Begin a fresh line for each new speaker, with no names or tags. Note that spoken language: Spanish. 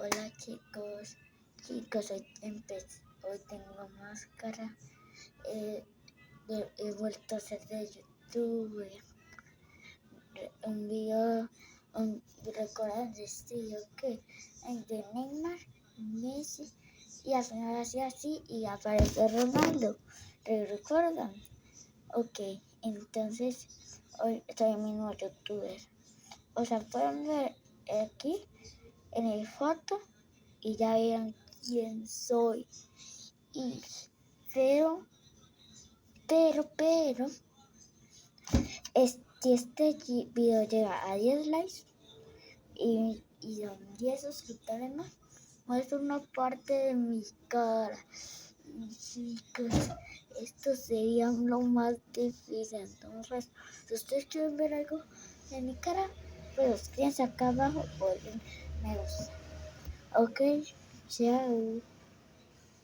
Hola chicos, hoy tengo máscara. eh, he vuelto a ser de YouTube. Un video, recuerdan de este video que de Neymar, Messi, y al final hacía así y aparece Ronaldo. ¿Recuerdan? Ok, entonces hoy soy el mismo youtuber. O sea, pueden ver aquí en el foto y ya vieron quién soy. Y pero, si este video llega a 10 likes y son 10 suscriptores más, muestro una parte de mi cara. Y chicos, esto sería lo más difícil. Entonces, si ustedes quieren ver algo de mi cara, pues escríbanse acá abajo o me gusta. Ok, chao.